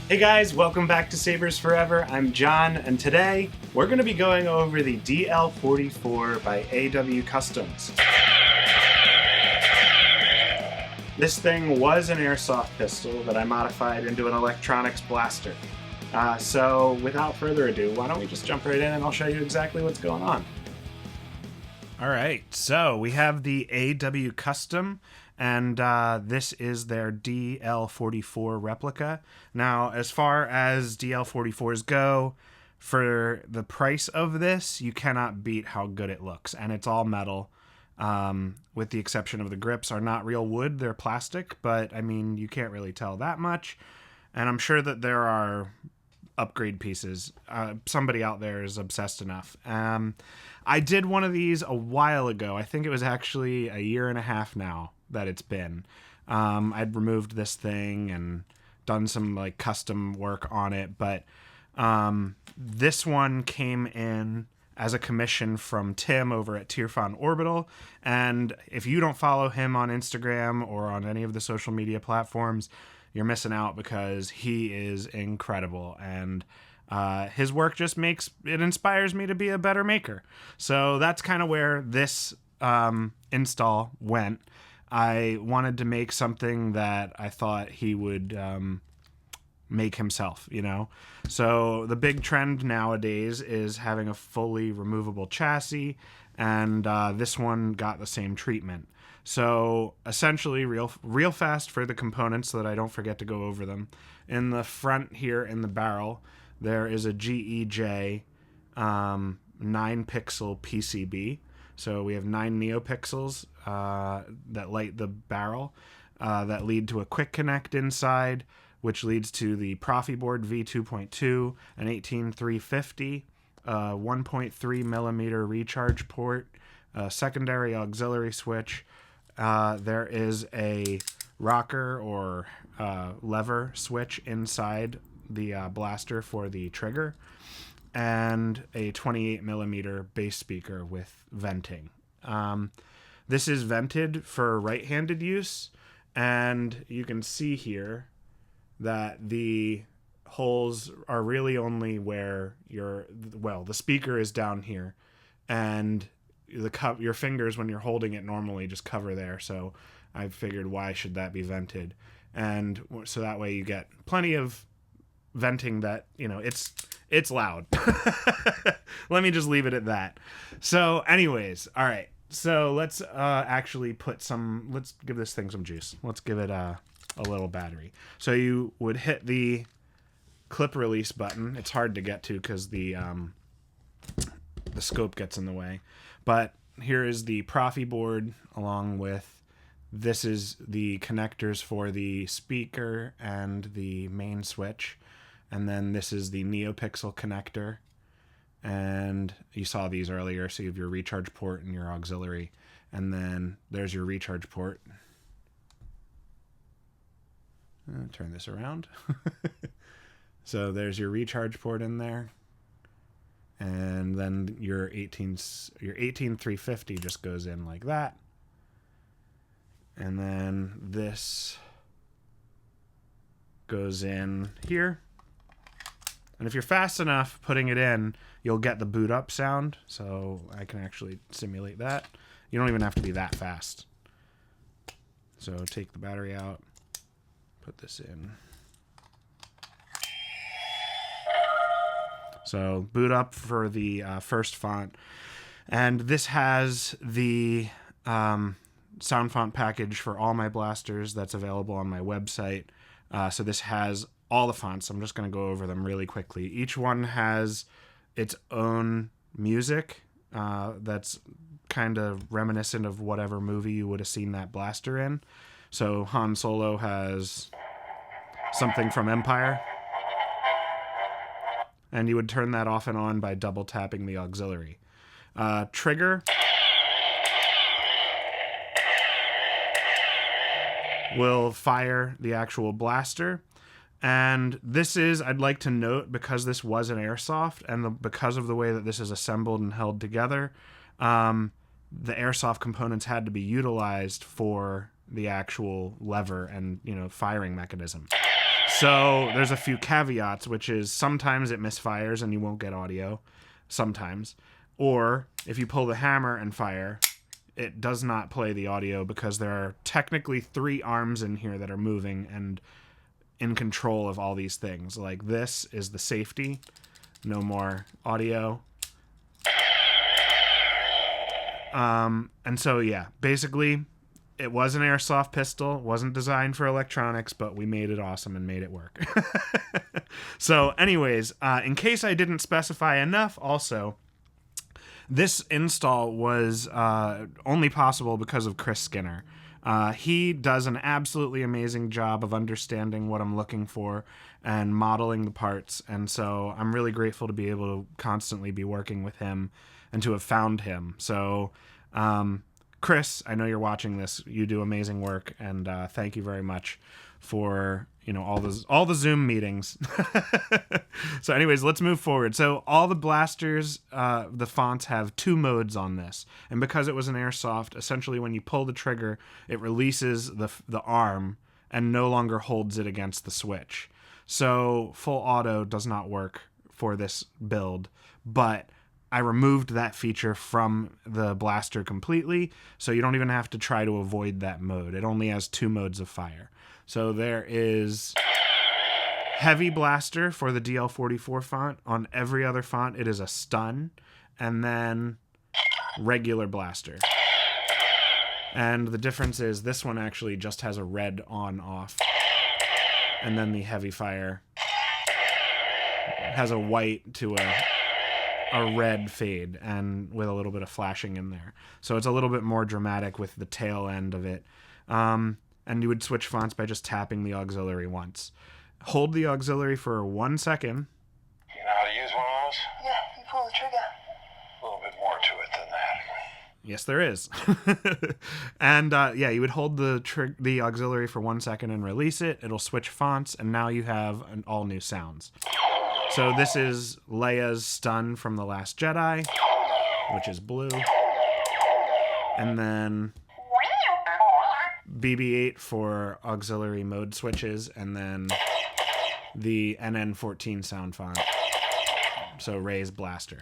Hey guys, welcome back to Sabers Forever. I'm John, and today we're going to be going over the DL44 by AW Customs. This thing was an airsoft pistol that I modified into an electronics blaster. So without further ado, why don't we just jump right in and I'll show you exactly what's going on. Alright, so we have the AW Custom, and this is their DL44 replica. Now, as far as DL44s go, for the price of this, you cannot beat how good it looks. And it's all metal, with the exception of the grips are not real wood, they're plastic, but I mean, you can't really tell that much. And I'm sure that there are upgrade pieces. Somebody out there is obsessed enough. I did one of these a while ago. I think it was actually a year and a half now that it's been. I'd removed this thing and done some like custom work on it, but this one came in as a commission from Tim over at Tirfan Orbital. And if you don't follow him on Instagram or on any of the social media platforms, you're missing out, because he is incredible, and his work just inspires me to be a better maker. So that's kind of where this install went. I wanted to make something that I thought he would make himself, you know? So the big trend nowadays is having a fully removable chassis, and this one got the same treatment. So essentially, real fast for the components so that I don't forget to go over them. In the front here in the barrel, there is a GEJ 9-pixel PCB. So we have 9 neopixels that light the barrel that lead to a quick connect inside, which leads to the Proffieboard V2.2, an 18350, 1.3 millimeter recharge port, a secondary auxiliary switch. There is a rocker or lever switch inside the blaster for the trigger, and a 28 millimeter bass speaker with venting. This is vented for right-handed use, and you can see here that the holes are really only where the speaker is down here, and your fingers, when you're holding it normally, just cover there. So I figured, why should that be vented? And so that way you get plenty of venting that, you know, it's loud. Let me just leave it at that. So anyways, all right. So let's actually let's give this thing some juice. Let's give it a little battery. So you would hit the clip release button. It's hard to get to because the scope gets in the way. But here is the Proffieboard, along with, this is the connectors for the speaker and the main switch. And then this is the NeoPixel connector. And you saw these earlier, so you have your recharge port and your auxiliary. And then there's your recharge port. Turn this around. So there's your recharge port in there. And then your 18350 just goes in like that. And then this goes in here. And if you're fast enough putting it in, you'll get the boot up sound. So I can actually simulate that. You don't even have to be that fast. So take the battery out, put this in. So boot up for the first font. And this has the sound font package for all my blasters that's available on my website. So this has all the fonts. I'm just going to go over them really quickly. Each one has its own music that's kind of reminiscent of whatever movie you would have seen that blaster in. So Han Solo has something from Empire. And you would turn that off and on by double tapping the auxiliary. Trigger will fire the actual blaster. And this is, I'd like to note, because this was an airsoft, and because of the way that this is assembled and held together, the airsoft components had to be utilized for the actual lever and, you know, firing mechanism. So there's a few caveats, which is sometimes it misfires and you won't get audio, sometimes. Or if you pull the hammer and fire, it does not play the audio because there are technically 3 arms in here that are moving and in control of all these things. Like this is the safety, no more audio. And so yeah, basically it was an airsoft pistol, wasn't designed for electronics, but we made it awesome and made it work. So anyways, in case I didn't specify enough, also, this install was only possible because of Chris Skinner. He does an absolutely amazing job of understanding what I'm looking for and modeling the parts, and so I'm really grateful to be able to constantly be working with him and to have found him. So, Chris, I know you're watching this. You do amazing work, and thank you very much for all the Zoom meetings. So anyways, let's move forward. So all the blasters, the fonts have 2 modes on this, and because it was an airsoft, essentially when you pull the trigger, it releases the arm and no longer holds it against the switch. So full auto does not work for this build, but I removed that feature from the blaster completely, so you don't even have to try to avoid that mode. It only has 2 modes of fire. So there is heavy blaster for the DL44 font. On every other font, it is a stun, and then regular blaster. And the difference is this one actually just has a red on-off, and then the heavy fire has a white to a red fade and with a little bit of flashing in there. So it's a little bit more dramatic with the tail end of it. And you would switch fonts by just tapping the auxiliary once. Hold the auxiliary for 1 second. You know how to use one of those? Yeah, you pull the trigger. A little bit more to it than that. Yes, there is. And yeah, you would hold the auxiliary for 1 second and release it. It'll switch fonts, and now you have all new sounds. So this is Leia's stun from The Last Jedi, which is blue. And then BB-8 for auxiliary mode switches, and then the NN14 sound font. So Ray's blaster.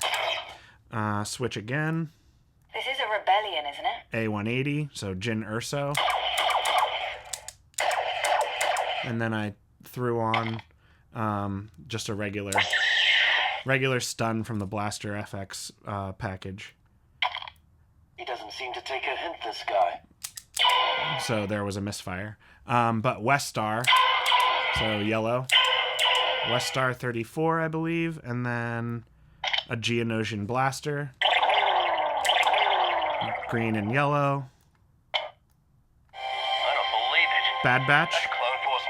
Switch again. This is a rebellion, isn't it? A180, so Jin Urso. And then I threw on just a regular stun from the Blaster FX package. He doesn't seem to take a hint, this guy. So there was a misfire. But West Star, so yellow. West Star 34, I believe, and then a Geonosian blaster. Green and yellow. I don't believe it. Bad Batch. That's Clone Force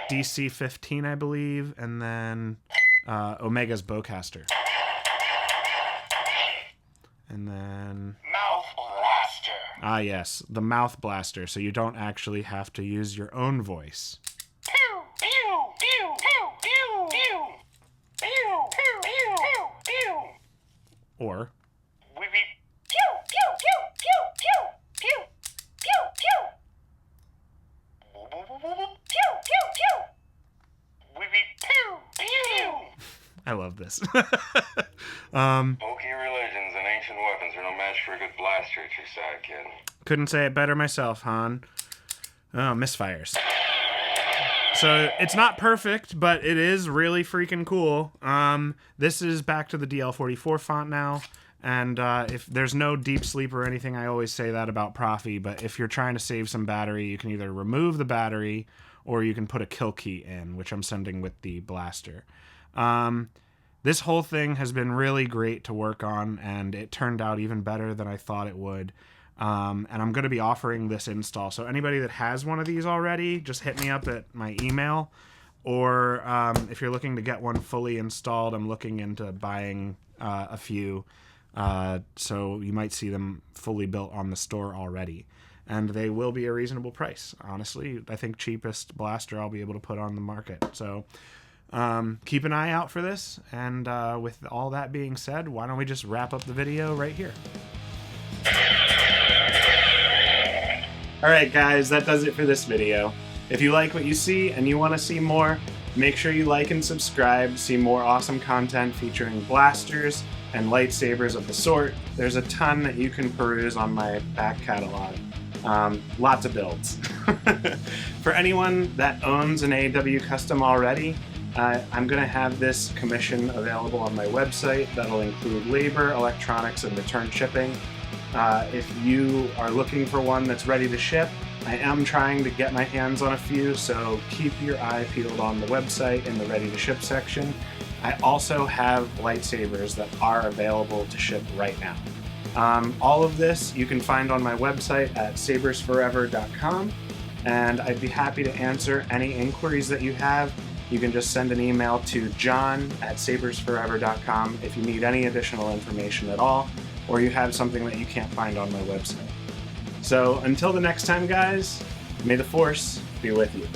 99. DC 15, I believe, and then Omega's Bowcaster. And then... Mouth Blaster. Ah, yes, the Mouth Blaster, so you don't actually have to use your own voice. Pew, pew, pew, pew, pew, pew. Pew, pew, pew, pew, pew. Or... We be... Pew, pew, pew, pew, pew, pew, pew, pew, pew, pew, pew. We be... Pew, pew. I love this. Pokey religions and ancient weapons are no match for a good blaster at your side, kid. Couldn't say it better myself, Han. Oh, misfires. So it's not perfect, but it is really freaking cool. This is back to the DL44 font now. And if there's no deep sleep or anything, I always say that about Proffi, but if you're trying to save some battery, you can either remove the battery or you can put a kill key in, which I'm sending with the blaster. This whole thing has been really great to work on, and it turned out even better than I thought it would. And I'm going to be offering this install. So anybody that has one of these already, just hit me up at my email. Or if you're looking to get one fully installed, I'm looking into buying a few. So you might see them fully built on the store already. And they will be a reasonable price. Honestly, I think cheapest blaster I'll be able to put on the market. So keep an eye out for this. And with all that being said, why don't we just wrap up the video right here. Alright guys, that does it for this video. If you like what you see and you want to see more, make sure you like and subscribe to see more awesome content featuring blasters and lightsabers of the sort. There's a ton that you can peruse on my back catalog. Lots of builds. For anyone that owns an AW Custom already, I'm going to have this commission available on my website. That'll include labor, electronics, and return shipping. If you are looking for one that's ready to ship, I am trying to get my hands on a few, so keep your eye peeled on the website in the ready to ship section. I also have lightsabers that are available to ship right now. All of this you can find on my website at sabersforever.com, and I'd be happy to answer any inquiries that you have. You can just send an email to john@sabersforever.com if you need any additional information at all, or you have something that you can't find on my website. So until the next time, guys, may the Force be with you.